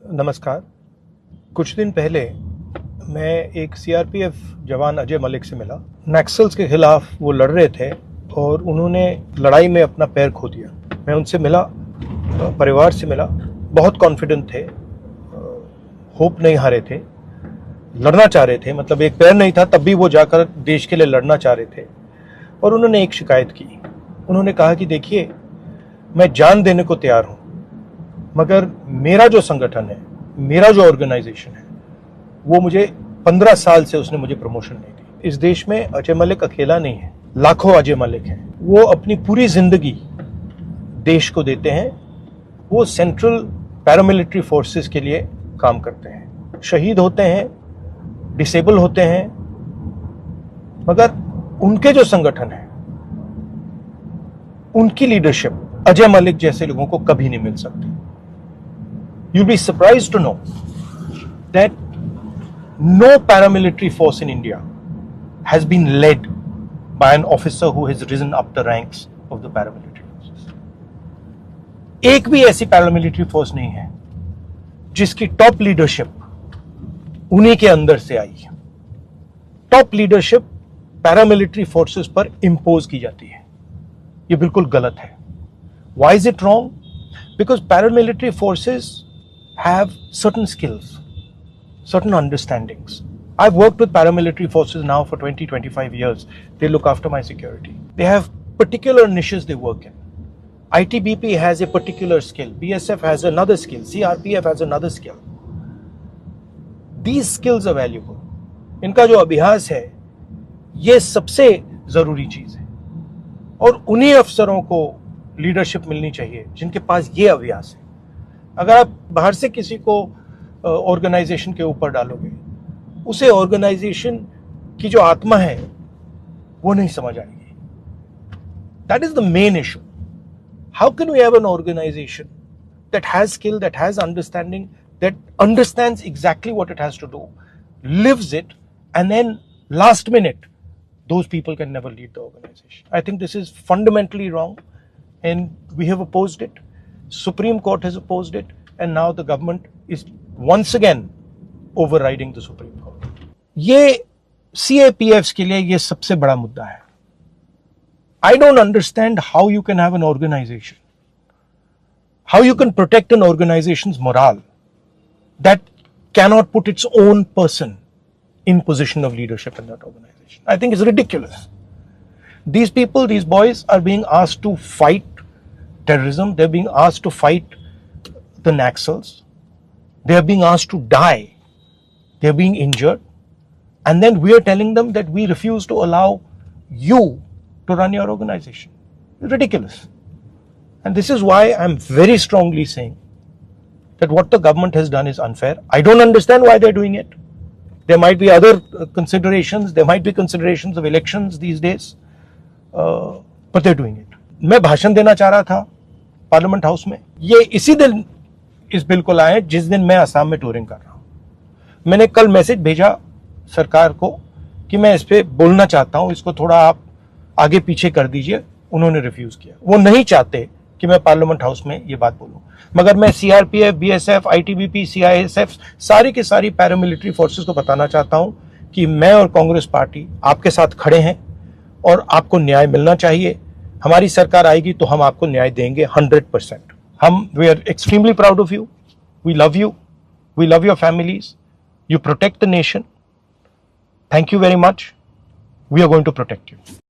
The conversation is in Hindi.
नमस्कार। कुछ दिन पहले मैं एक सीआरपीएफ जवान अजय मलिक से मिला। नक्सल्स के खिलाफ वो लड़ रहे थे और उन्होंने लड़ाई में अपना पैर खो दिया। मैं उनसे मिला, परिवार से मिला, बहुत कॉन्फिडेंट थे, होप नहीं हारे थे, लड़ना चाह रहे थे। मतलब एक पैर नहीं था तब भी वो जाकर देश के लिए लड़ना चाह रहे थे। और उन्होंने एक शिकायत की। उन्होंने कहा कि देखिए, मैं जान देने को तैयार हूँ, मगर मेरा जो संगठन है, मेरा जो ऑर्गेनाइजेशन है, वो मुझे 15 साल से उसने मुझे प्रमोशन नहीं दी। इस देश में अजय मलिक अकेला नहीं है, लाखों अजय मलिक हैं। वो अपनी पूरी जिंदगी देश को देते हैं। वो सेंट्रल पैरामिलिट्री फोर्सेस के लिए काम करते हैं, शहीद होते हैं, डिसेबल होते हैं, मगर उनके जो संगठन है, उनकी लीडरशिप अजय मलिक जैसे लोगों को कभी नहीं मिल सकती। You'll be surprised to know that no paramilitary force in India has been led by an officer who has risen up the ranks of the paramilitary forces. एक भी ऐसी paramilitary force नहीं है जिसकी टॉप लीडरशिप उन्हीं के अंदर से आई है। टॉप लीडरशिप पैरामिलिट्री फोर्सेस पर इंपोज की जाती है। ये बिल्कुल गलत है। Why is it wrong? Because paramilitary forces have certain skills, certain understandings. I've worked with paramilitary forces now for 20-25 years. They look after my security. They have particular niches they work in. ITBP has a particular skill. BSF has another skill. CRPF has another skill. These skills are valuable. इनका जो अभ्यास है, ये सबसे जरूरी चीज है। और उन्हीं अफसरों को लीडरशिप मिलनी चाहिए जिनके पास ये अभ्यास है। अगर आप बाहर से किसी को ऑर्गेनाइजेशन के ऊपर डालोगे, उसे ऑर्गेनाइजेशन की जो आत्मा है वो नहीं समझ आएगी। That is the main issue. How can we have an organisation that has skill, that has understanding, that understands exactly what it has to do, lives it, and then last minute those people can never lead the organization. I think this is fundamentally wrong, and we have opposed it. Supreme Court has opposed it, and now the government is once again overriding the Supreme Court. ये CAPFs के लिए ये सबसे बड़ा मुद्दा है। I don't understand how you can have an organization, how you can protect an organization's morale that cannot put its own person in position of leadership in that organization. I think it's ridiculous. These people, these boys are being asked to fight terrorism. They're being asked to fight the Naxals. They're being asked to die. They're being injured. And then we're telling them that we refuse to allow you to run your organization. It's ridiculous. And this is why I'm very strongly saying that what the government has done is unfair. I don't understand why they're doing it. There might be other considerations. There might be considerations of elections these days. But they're doing it. मैं भाषण देना चाह रहा था पार्लियामेंट हाउस में। ये इसी दिन इस बिल को लाए जिस दिन मैं असम में टूरिंग कर रहा हूँ। मैंने कल मैसेज भेजा सरकार को कि मैं इस पे बोलना चाहता हूँ, इसको थोड़ा आप आगे पीछे कर दीजिए। उन्होंने रिफ्यूज किया। वो नहीं चाहते कि मैं पार्लियामेंट हाउस में ये बात बोलूं। मगर मैं सीआरपीएफ, बीएसएफ, आईटीबीपी, सीआईएसएफ, सारी की सारी पैरामिलिट्री फोर्सेस को बताना चाहता हूं कि मैं और कांग्रेस पार्टी आपके साथ खड़े हैं और आपको न्याय मिलना चाहिए। हमारी सरकार आएगी तो हम आपको न्याय देंगे 100%। We are extremely proud of you, we love you, we love your families, you protect the nation. Thank you very much, we are going to protect you.